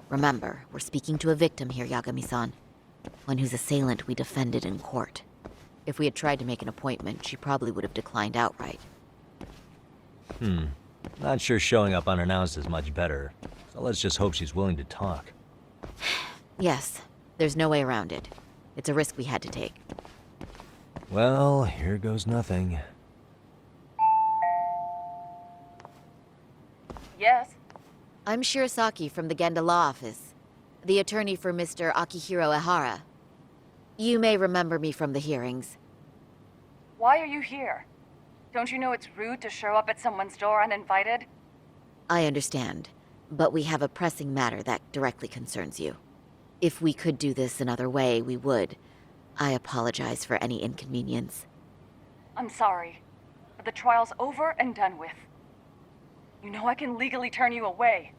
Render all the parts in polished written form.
Remember, we're speaking to a victim here, Yagami-san. One whose assailant we defended in court. If we had tried to make an appointment, she probably would have declined outright. Not sure showing up unannounced is much better, so let's just hope she's willing to talk. Yes, there's no way around it. It's a risk we had to take. Well, here goes nothing. Yes? I'm Shirasaki from the Genda Law Office, the attorney for Mr. Akihiro Ehara. You may remember me from the hearings. Why are you here? Don't you know it's rude to show up at someone's door uninvited? I understand, but we have a pressing matter that directly concerns you. If we could do this another way, we would. I apologize for any inconvenience. I'm sorry, but the trial's over and done with. You know I can legally turn you away.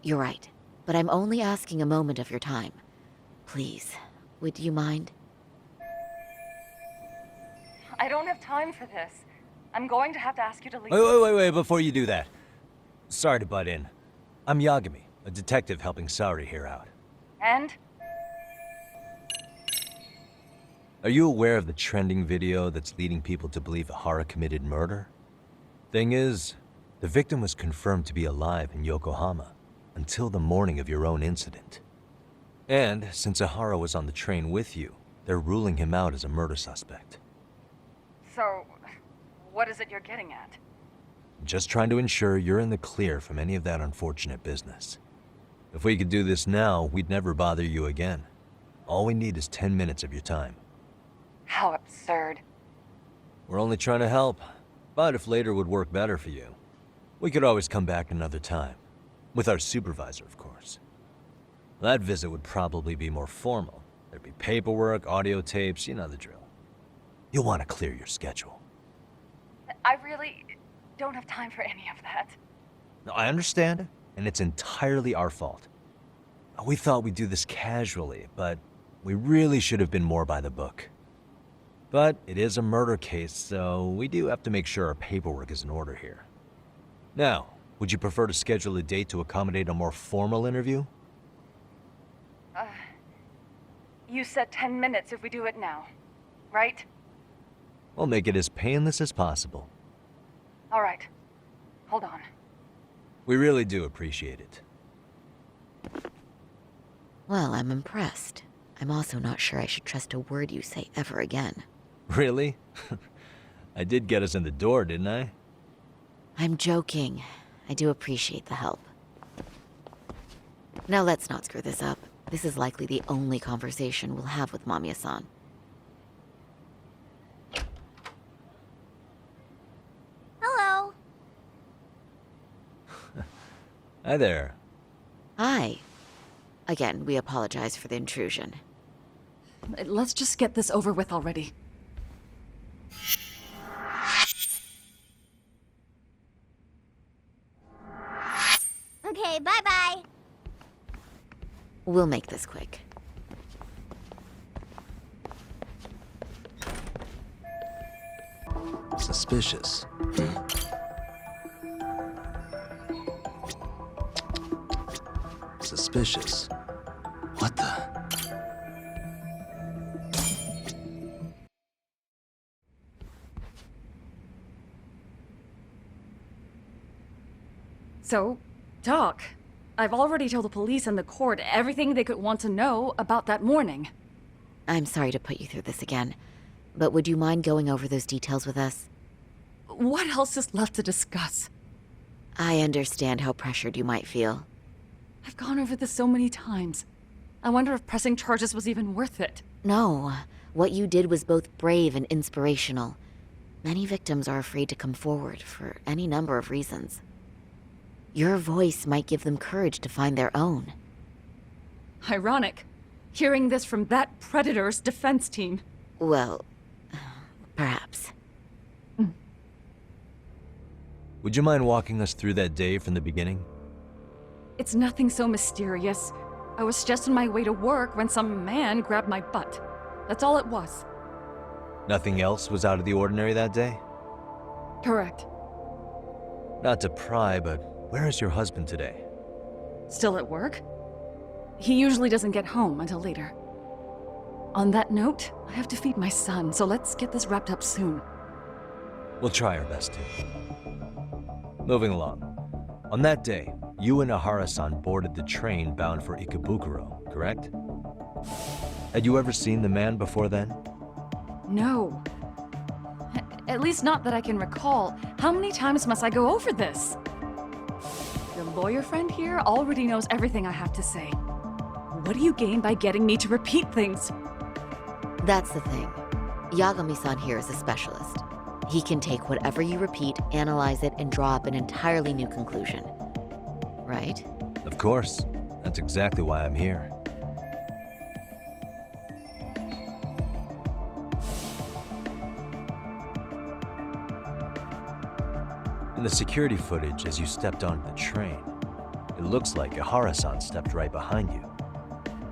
You're right, but I'm only asking a moment of your time. Please, would you mind? I don't have time for this. I'm going to have to ask you to leave. Wait, before you do that. Sorry to butt in. I'm Yagami, a detective helping Saori here out. And? Are you aware of the trending video that's leading people to believe Ehara committed murder? Thing is, the victim was confirmed to be alive in Yokohama until the morning of your own incident. And since Ehara was on the train with you, they're ruling him out as a murder suspect. So, what is it you're getting at? Just trying to ensure you're in the clear from any of that unfortunate business. If we could do this now, we'd never bother you again. All we need is 10 minutes of your time. How absurd. We're only trying to help, but if later would work better for you, we could always come back another time. With our supervisor, of course. That visit would probably be more formal. There'd be paperwork, audio tapes, you know the drill. You'll want to clear your schedule. I really don't have time for any of that. No, I understand, and it's entirely our fault. We thought we'd do this casually, but we really should have been more by the book. But it is a murder case, so we do have to make sure our paperwork is in order here. Now, would you prefer to schedule a date to accommodate a more formal interview? You said 10 minutes if we do it now, right? We'll make it as painless as possible. All right. Hold on. We really do appreciate it. Well, I'm impressed. I'm also not sure I should trust a word you say ever again. Really? I did get us in the door, didn't I? I'm joking. I do appreciate the help. Now let's not screw this up. This is likely the only conversation we'll have with Mamiya-san. Hello. Hi there. Hi. Again, we apologize for the intrusion. Let's just get this over with already. Okay, bye-bye. We'll make this quick. Suspicious. Suspicious. What the? So, Doc, I've already told the police and the court everything they could want to know about that morning. I'm sorry to put you through this again, but would you mind going over those details with us? What else is left to discuss? I understand how pressured you might feel. I've gone over this so many times. I wonder if pressing charges was even worth it. No, what you did was both brave and inspirational. Many victims are afraid to come forward for any number of reasons. Your voice might give them courage to find their own. Ironic, hearing this from that predator's defense team. Well, perhaps. Would you mind walking us through that day from the beginning? It's nothing so mysterious. I was just on my way to work when some man grabbed my butt. That's all it was. Nothing else was out of the ordinary that day? Correct. Not to pry, but where is your husband today? Still at work? He usually doesn't get home until later. On that note, I have to feed my son, so let's get this wrapped up soon. We'll try our best to. Moving along. On that day, you and Ahara-san boarded the train bound for Ikebukuro, correct? Had you ever seen the man before then? No. At least not that I can recall. How many times must I go over this? Your lawyer friend here already knows everything I have to say. What do you gain by getting me to repeat things? That's the thing. Yagami-san here is a specialist. He can take whatever you repeat, analyze it, and draw up an entirely new conclusion. Right? Of course. That's exactly why I'm here. In the security footage as you stepped onto the train, it looks like Ahara-san stepped right behind you.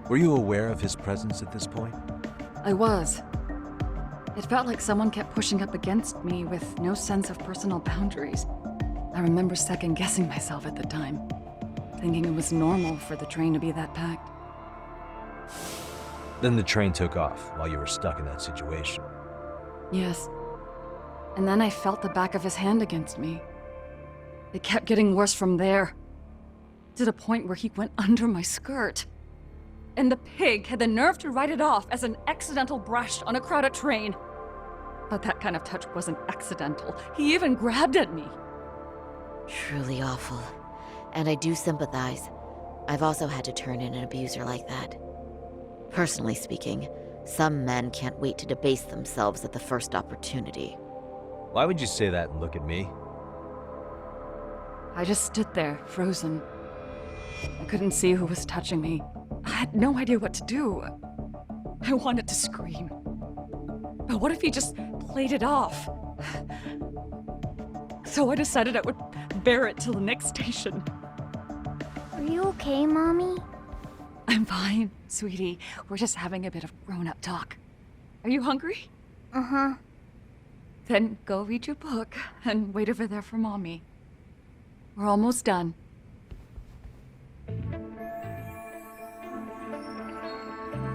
Were you aware of his presence at this point? I was. It felt like someone kept pushing up against me with no sense of personal boundaries. I remember second-guessing myself at the time, thinking it was normal for the train to be that packed. Then the train took off while you were stuck in that situation. Yes. And then I felt the back of his hand against me. It kept getting worse from there, to the point where he went under my skirt. And the pig had the nerve to write it off as an accidental brush on a crowded train. But that kind of touch wasn't accidental. He even grabbed at me. Truly awful. And I do sympathize. I've also had to turn in an abuser like that. Personally speaking, some men can't wait to debase themselves at the first opportunity. Why would you say that and look at me? I just stood there, frozen. I couldn't see who was touching me. I had no idea what to do. I wanted to scream. But what if he just played it off? So I decided I would bear it till the next station. Are you okay, Mommy? I'm fine, sweetie. We're just having a bit of grown-up talk. Are you hungry? Uh-huh. Then go read your book and wait over there for Mommy. We're almost done.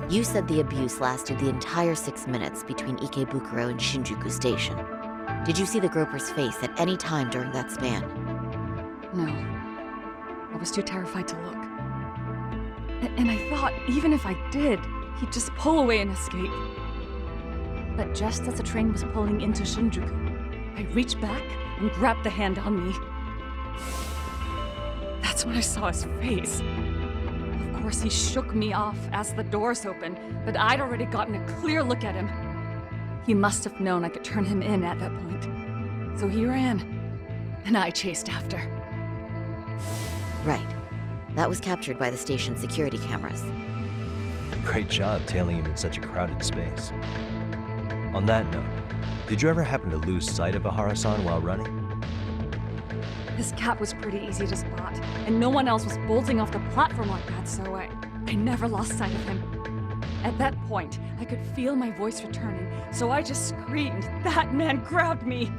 You said the abuse lasted the entire 6 minutes between Ikebukuro and Shinjuku Station. Did you see the groper's face at any time during that span? No. I was too terrified to look. And I thought, even if I did, he'd just pull away and escape. But just as the train was pulling into Shinjuku, I reached back and grabbed the hand on me. That's when I saw his face. Of course, he shook me off as the doors opened, but I'd already gotten a clear look at him. He must have known I could turn him in at that point. So he ran, and I chased after. Right. That was captured by the station's security cameras. Great job tailing him in such a crowded space. On that note, did you ever happen to lose sight of Ahara-san while running? His cap was pretty easy to spot, and no one else was bolting off the platform like that, so I never lost sight of him. At that point, I could feel my voice returning, so I just screamed, "That man grabbed me!"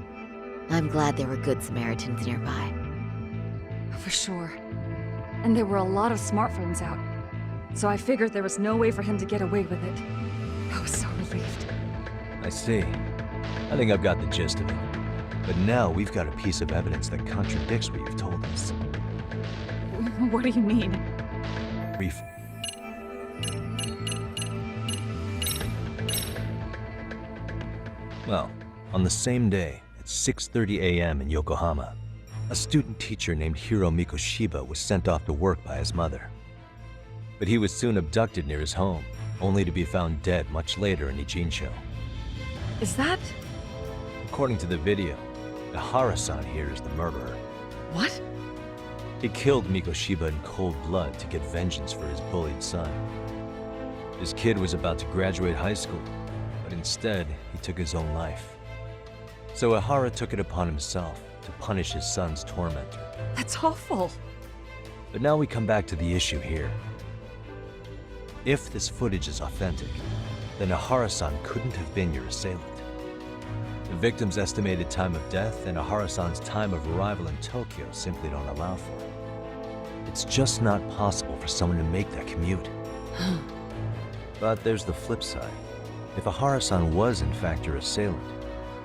I'm glad there were good Samaritans nearby. For sure. And there were a lot of smartphones out, so I figured there was no way for him to get away with it. I was so relieved. I see. I think I've got the gist of it. But now we've got a piece of evidence that contradicts what you've told us. What do you mean? Brief. Well, on the same day, at 6:30 a.m. in Yokohama, a student teacher named Hiro Mikoshiba was sent off to work by his mother. But he was soon abducted near his home, only to be found dead much later in Ijincho. Is that... According to the video, Ahara-san here is the murderer. what? He killed Mikoshiba in cold blood to get vengeance for his bullied son. His kid was about to graduate high school, but instead, he took his own life. So Ahara took it upon himself to punish his son's tormentor. That's awful. But now we come back to the issue here. If this footage is authentic, then Ahara-san couldn't have been your assailant. The victim's estimated time of death and Ahara-san's time of arrival in Tokyo simply don't allow for it. It's just not possible for someone to make that commute. But there's the flip side. If Ahara-san was in fact your assailant,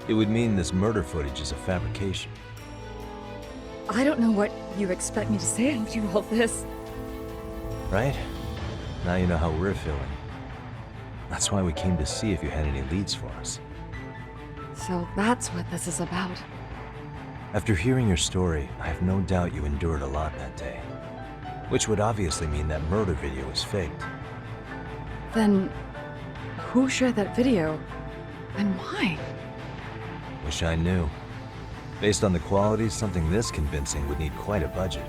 it would mean this murder footage is a fabrication. I don't know what you expect me to say after all this. Right? Now you know how we're feeling. That's why we came to see if you had any leads for us. So that's what this is about. After hearing your story, I have no doubt you endured a lot that day. Which would obviously mean that murder video was faked. Then, who shared that video? And why? Wish I knew. Based on the quality, something this convincing would need quite a budget.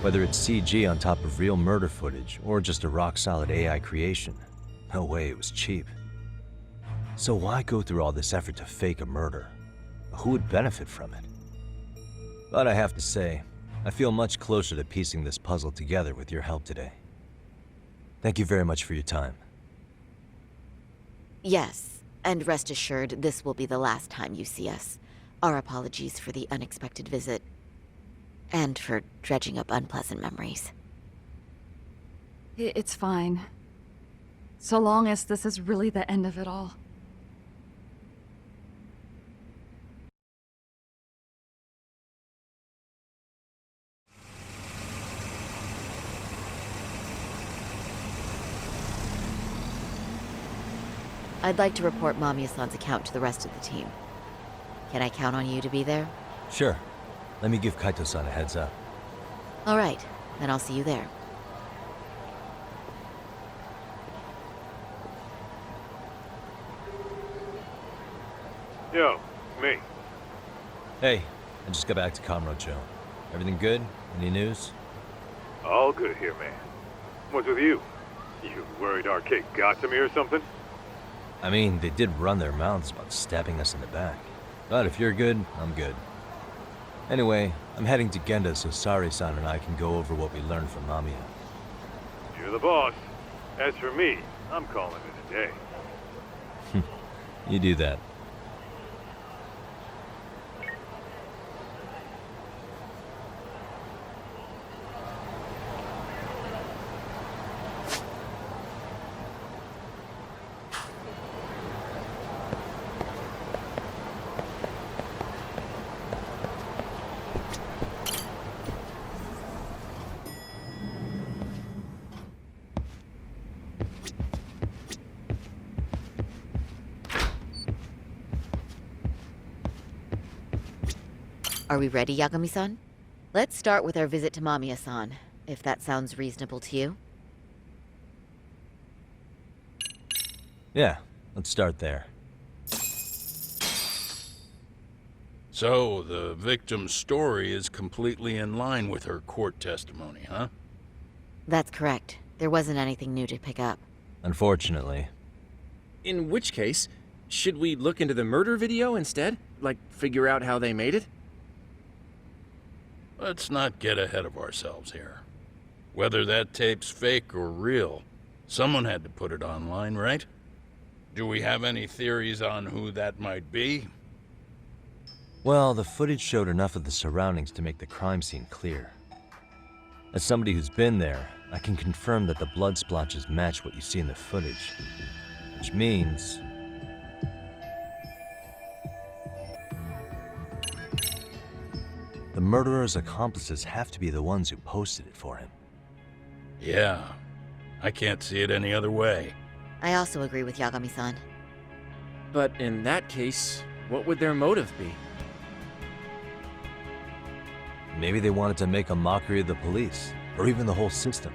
Whether it's CG on top of real murder footage, or just a rock-solid AI creation, no way it was cheap. So why go through all this effort to fake a murder? Who would benefit from it? But I have to say, I feel much closer to piecing this puzzle together with your help today. Thank you very much for your time. Yes, and rest assured, this will be the last time you see us. Our apologies for the unexpected visit, and for dredging up unpleasant memories. It's fine. So long as this is really the end of it all. I'd like to report Mamiya-san's account to the rest of the team. Can I count on you to be there? Sure. Let me give Kaito-san a heads up. All right, then I'll see you there. Yo, me. Hey, I just got back to Kamurocho. Everything good? Any news? All good here, man. What's with you? You worried Arcade got to me or something? I mean, they did run their mouths about stabbing us in the back. But if you're good, I'm good. Anyway, I'm heading to Genda so Sari-san and I can go over what we learned from Mamiya. You're the boss. As for me, I'm calling it a day. You do that. Are we ready, Yagami-san? Let's start with our visit to Mamiya-san, if that sounds reasonable to you. Yeah, let's start there. So, the victim's story is completely in line with her court testimony, huh? That's correct. There wasn't anything new to pick up. Unfortunately. In which case, should we look into the murder video instead? Like, figure out how they made it? Let's not get ahead of ourselves here. Whether that tape's fake or real, someone had to put it online, right? Do we have any theories on who that might be? Well, the footage showed enough of the surroundings to make the crime scene clear. As somebody who's been there, I can confirm that the blood splotches match what you see in the footage. Which means... the murderer's accomplices have to be the ones who posted it for him. Yeah, I can't see it any other way. I also agree with Yagami-san. But in that case, what would their motive be? Maybe they wanted to make a mockery of the police, or even the whole system.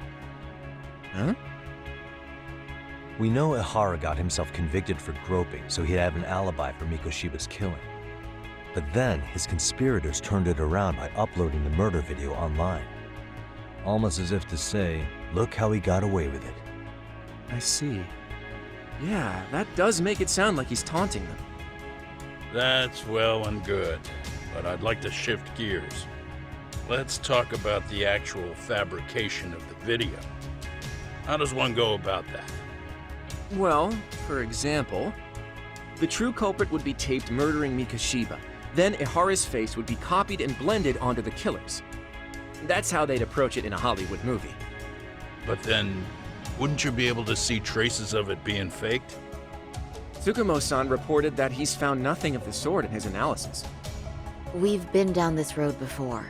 Huh? We know Ihara got himself convicted for groping, so he'd have an alibi for Mikoshiba's killing. But then, his conspirators turned it around by uploading the murder video online. Almost as if to say, look how he got away with it. I see. Yeah, that does make it sound like he's taunting them. That's well and good, but I'd like to shift gears. Let's talk about the actual fabrication of the video. How does one go about that? Well, for example, the true culprit would be taped murdering Mikoshiba. Then Ihara's face would be copied and blended onto the killers. That's how they'd approach it in a Hollywood movie. But then, wouldn't you be able to see traces of it being faked? Tsukumo-san reported that he's found nothing of the sort in his analysis. We've been down this road before.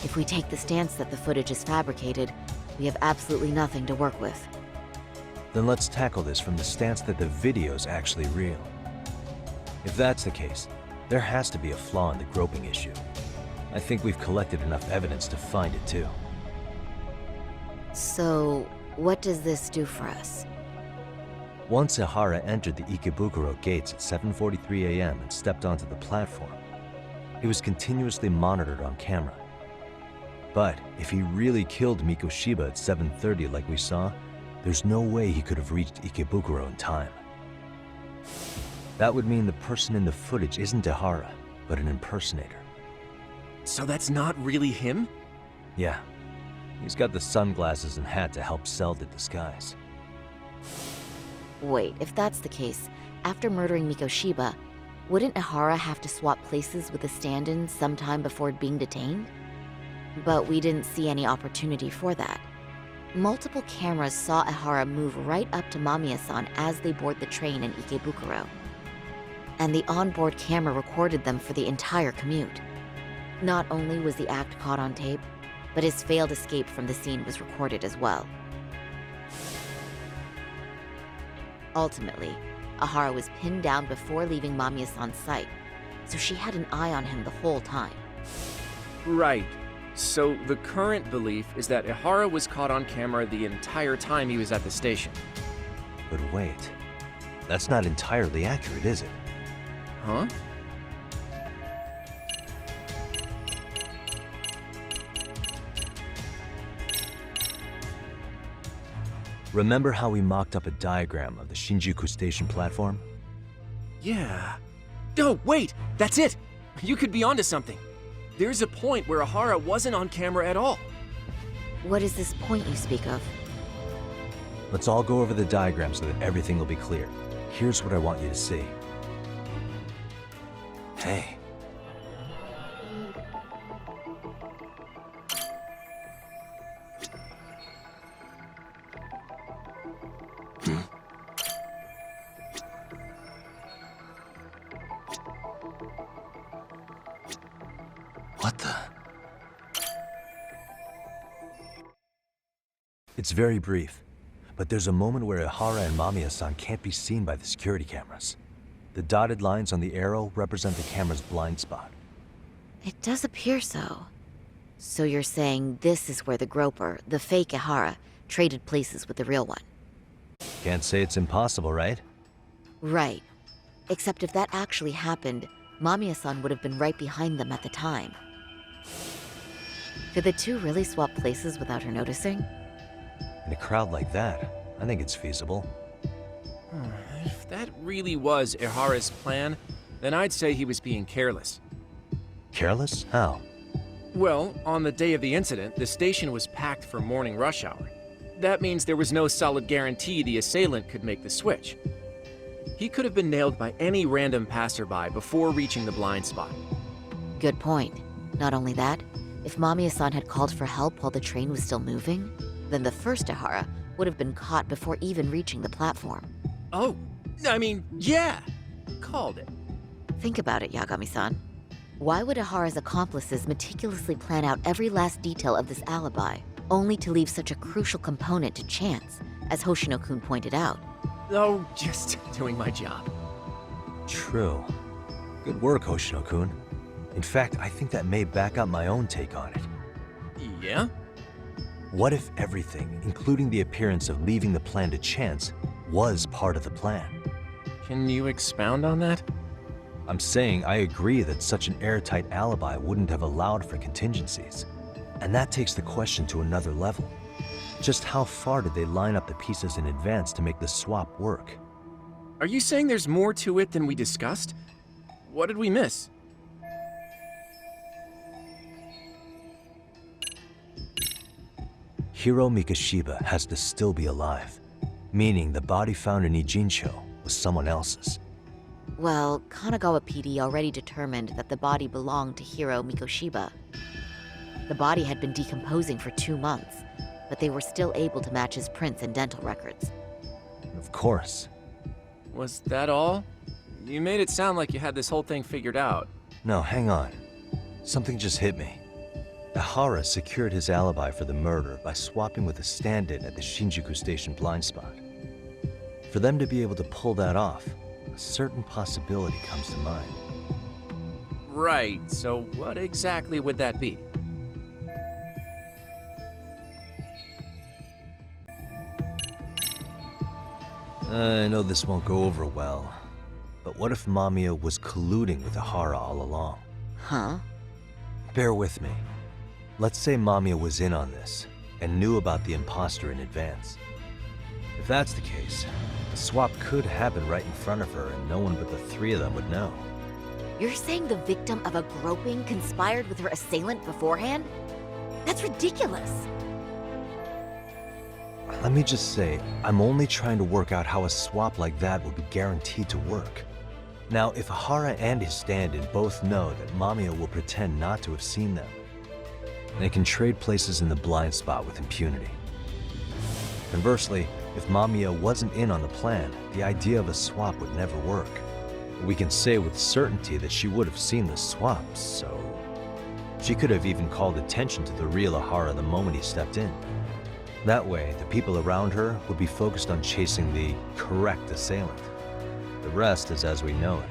If we take the stance that the footage is fabricated, we have absolutely nothing to work with. Then let's tackle this from the stance that the video's actually real. If that's the case, there has to be a flaw in the groping issue. I think we've collected enough evidence to find it too. So, what does this do for us? Once Ihara entered the Ikebukuro gates at 7:43 a.m. and stepped onto the platform, he was continuously monitored on camera. But if he really killed Mikoshiba at 7:30 like we saw, there's no way he could have reached Ikebukuro in time. That would mean the person in the footage isn't Ihara, but an impersonator. So that's not really him? Yeah, he's got the sunglasses and hat to help sell the disguise. Wait, if that's the case, after murdering Mikoshiba, wouldn't Ihara have to swap places with the stand-in sometime before being detained? But we didn't see any opportunity for that. Multiple cameras saw Ihara move right up to Mamiya-san as they board the train in Ikebukuro. And the onboard camera recorded them for the entire commute. Not only was the act caught on tape, but his failed escape from the scene was recorded as well. Ultimately, Ihara was pinned down before leaving Mamiya-san's sight, so she had an eye on him the whole time. Right. So the current belief is that Ihara was caught on camera the entire time he was at the station. But wait, that's not entirely accurate, is it? Huh? Remember how we mocked up a diagram of the Shinjuku station platform? Yeah. Oh, wait! That's it! You could be onto something. There's a point where Ihara wasn't on camera at all. What is this point you speak of? Let's all go over the diagram so that everything will be clear. Here's what I want you to see. Hey. What the? It's very brief, but there's a moment where Ihara and Mamiya-san can't be seen by the security cameras. The dotted lines on the arrow represent the camera's blind spot. It does appear so. So you're saying this is where the groper, the fake Ihara, traded places with the real one? Can't say it's impossible, right? Right. Except if that actually happened, Mamiya-san would have been right behind them at the time. Could the two really swap places without her noticing? In a crowd like that, I think it's feasible. If that really was Ihara's plan, then I'd say he was being careless. Careless? How? Well, on the day of the incident, the station was packed for morning rush hour. That means there was no solid guarantee the assailant could make the switch. He could have been nailed by any random passerby before reaching the blind spot. Good point. Not only that, if Mamiya-san had called for help while the train was still moving, then the first Ihara would have been caught before even reaching the platform. Oh, I mean, yeah! Called it. Think about it, Yagami-san. Why would Ihara's accomplices meticulously plan out every last detail of this alibi, only to leave such a crucial component to chance, as Hoshino-kun pointed out? Oh, just doing my job. True. Good work, Hoshino-kun. In fact, I think that may back up my own take on it. Yeah? What if everything, including the appearance of leaving the plan to chance, was part of the plan? Can you expound on that? I'm saying I agree that such an airtight alibi wouldn't have allowed for contingencies. And that takes the question to another level. Just how far did they line up the pieces in advance to make the swap work? Are you saying there's more to it than we discussed? What did we miss? Hiro Mikoshiba has to still be alive, meaning the body found in Ijincho was someone else's. Well, Kanagawa PD already determined that the body belonged to Hiro Mikoshiba. The body had been decomposing for 2 months, but they were still able to match his prints and dental records. Of course. Was that all? You made it sound like you had this whole thing figured out. No, hang on. Something just hit me. Ihara secured his alibi for the murder by swapping with a stand-in at the Shinjuku Station blind spot. For them to be able to pull that off, a certain possibility comes to mind. Right, so what exactly would that be? I know this won't go over well, but what if Mamiya was colluding with Ihara all along? Huh? Bear with me. Let's say Mamiya was in on this, and knew about the imposter in advance. If that's the case, the swap could happen right in front of her and no one but the three of them would know. You're saying the victim of a groping conspired with her assailant beforehand? That's ridiculous. Let me just say, I'm only trying to work out how a swap like that would be guaranteed to work. Now, if Ihara and his stand-in both know that Mamiya will pretend not to have seen them, they can trade places in the blind spot with impunity. Conversely, if Mamiya wasn't in on the plan, the idea of a swap would never work. We can say with certainty that she would have seen the swap, so... She could have even called attention to the real Ihara the moment he stepped in. That way, the people around her would be focused on chasing the correct assailant. The rest is as we know it.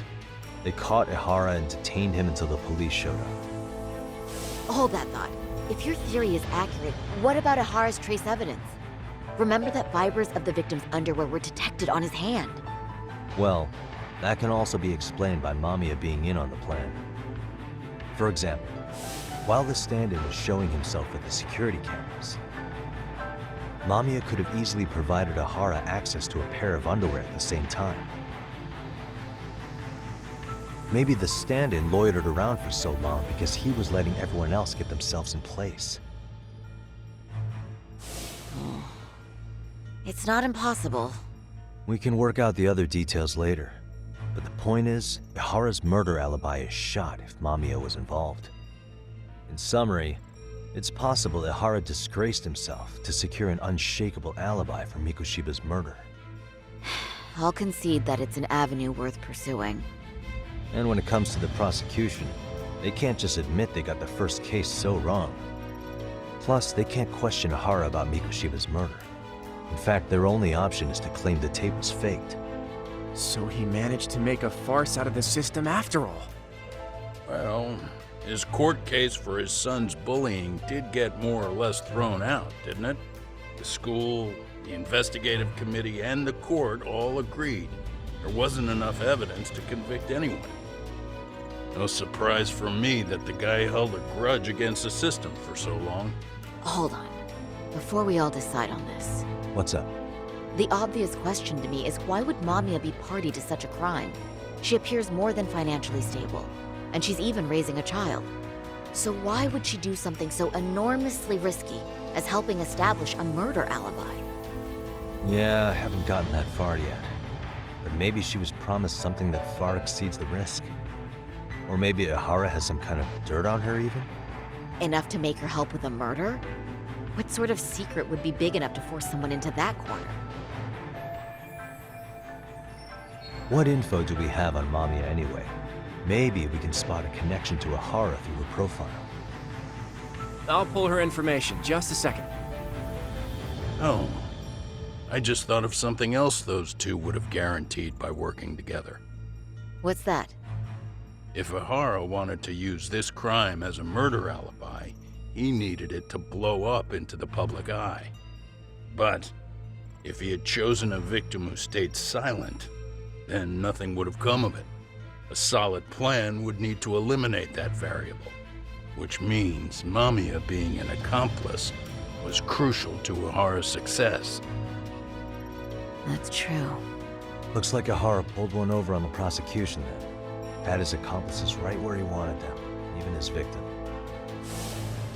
They caught Ihara and detained him until the police showed up. Hold that thought. If your theory is accurate, what about Ihara's trace evidence? Remember that fibers of the victim's underwear were detected on his hand. Well, that can also be explained by Mamiya being in on the plan. For example, while the stand-in was showing himself at the security cameras, Mamiya could have easily provided Ihara access to a pair of underwear at the same time. Maybe the stand-in loitered around for so long because he was letting everyone else get themselves in place. It's not impossible. We can work out the other details later. But the point is, Ihara's murder alibi is shot if Mamiya was involved. In summary, it's possible Ihara disgraced himself to secure an unshakable alibi for Mikoshiba's murder. I'll concede that it's an avenue worth pursuing. And when it comes to the prosecution, they can't just admit they got the first case so wrong. Plus, they can't question Ihara about Mikoshiba's murder. In fact, their only option is to claim the tape was faked. So he managed to make a farce out of the system after all. Well, his court case for his son's bullying did get more or less thrown out, didn't it? The school, the investigative committee, and the court all agreed there wasn't enough evidence to convict anyone. No surprise for me that the guy held a grudge against the system for so long. Hold on. Before we all decide on this, What's up? the obvious question to me is why would Mamiya be party to such a crime? She appears more than financially stable, and she's even raising a child. So why would she do something so enormously risky as helping establish a murder alibi? Yeah, I haven't gotten that far yet. But maybe she was promised something that far exceeds the risk. Or maybe Ihara has some kind of dirt on her even? Enough to make her help with a murder? What sort of secret would be big enough to force someone into that corner? What info do we have on Mamiya anyway? Maybe we can spot a connection to Ihara through her profile. I'll pull her information, just a second. Oh, I just thought of something else those two would have guaranteed by working together. What's that? If Ihara wanted to use this crime as a murder alibi, he needed it to blow up into the public eye. But if he had chosen a victim who stayed silent, then nothing would have come of it. A solid plan would need to eliminate that variable, which means Mamiya being an accomplice was crucial to Ihara's success. That's true. Looks like Ihara pulled one over on the prosecution then. Had his accomplices right where he wanted them, even his victim.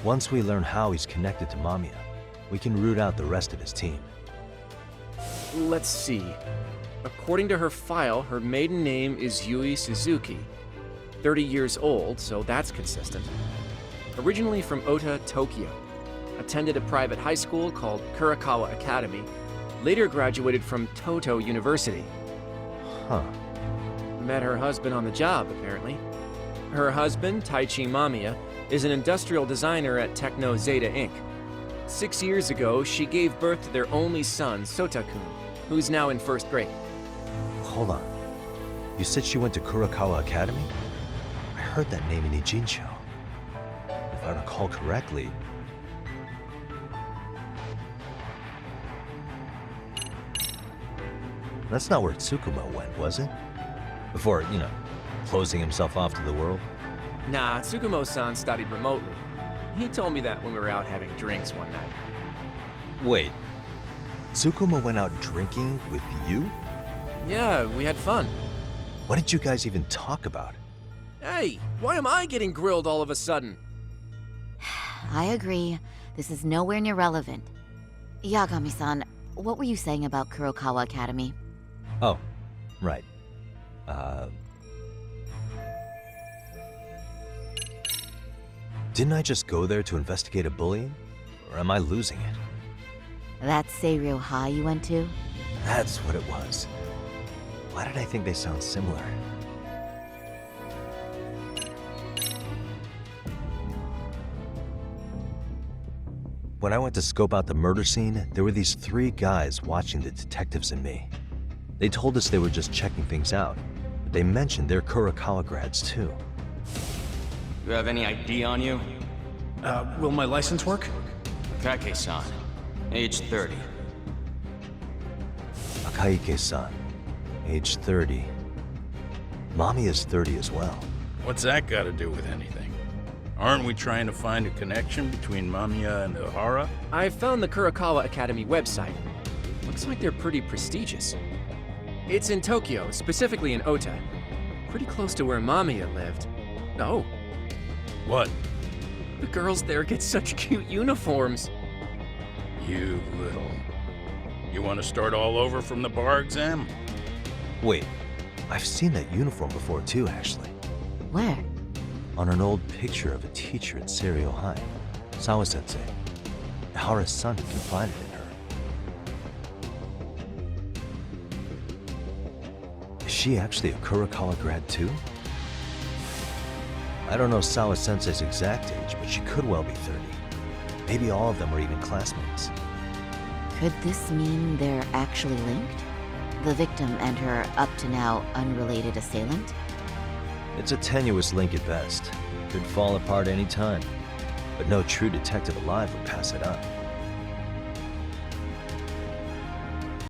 Once we learn how he's connected to Mamiya, we can root out the rest of his team. Let's see. According to her file, her maiden name is Yui Suzuki. 30 years old, so that's consistent. originally from Ota, Tokyo. Attended a private high school called Kurakawa Academy, later graduated from Toto University. Huh. Met her husband on the job, apparently. Her husband, Taichi Mamiya, is an industrial designer at Techno Zeta Inc. 6 years ago, she gave birth to their only son, Sota-kun, who's now in first grade. Hold on. You said she went to Kurakawa Academy? I heard that name in Ijincho. If I recall correctly... That's not where Tsukumo went, was it? Before, closing himself off to the world? Nah, Tsukumo-san studied remotely. He told me that when we were out having drinks one night. Wait. Tsukumo went out drinking with you? Yeah, we had fun. What did you guys even talk about? Hey, why am I getting grilled all of a sudden? I agree. This is nowhere near relevant. Yagami-san, what were you saying about Kurokawa Academy? Oh, right. Didn't I just go there to investigate a bullying? Or am I losing it? That Seiryo High you went to? That's what it was. Why did I think they sound similar? When I went to scope out the murder scene, there were these 3 guys watching the detectives and me. They told us they were just checking things out, but they mentioned they're Kurakawa grads too. You have any ID on you? Will my license work? Kake-san, age 30. Akaike-san, age 30. Mommy is 30 as well. What's that got to do with anything? Aren't we trying to find a connection between Mamiya and Ohara? I found the Kurakawa Academy website. Looks like they're pretty prestigious. It's in Tokyo, specifically in Ota. Pretty close to where Mamiya lived. Oh, What? the girls there get such cute uniforms. You little... You want to start all over from the bar exam? Wait, I've seen that uniform before too, actually. Where? On an old picture of a teacher at Seiryo High, Sawa-sensei. Ohara's son confided in her. Is she actually a Kurakawa grad too? I don't know Sawa-sensei's exact age, but she could well be 30. Maybe all of them are even classmates. Could this mean they're actually linked? The victim and her up-to-now unrelated assailant? It's a tenuous link at best. Could fall apart any time. But no true detective alive would pass it up.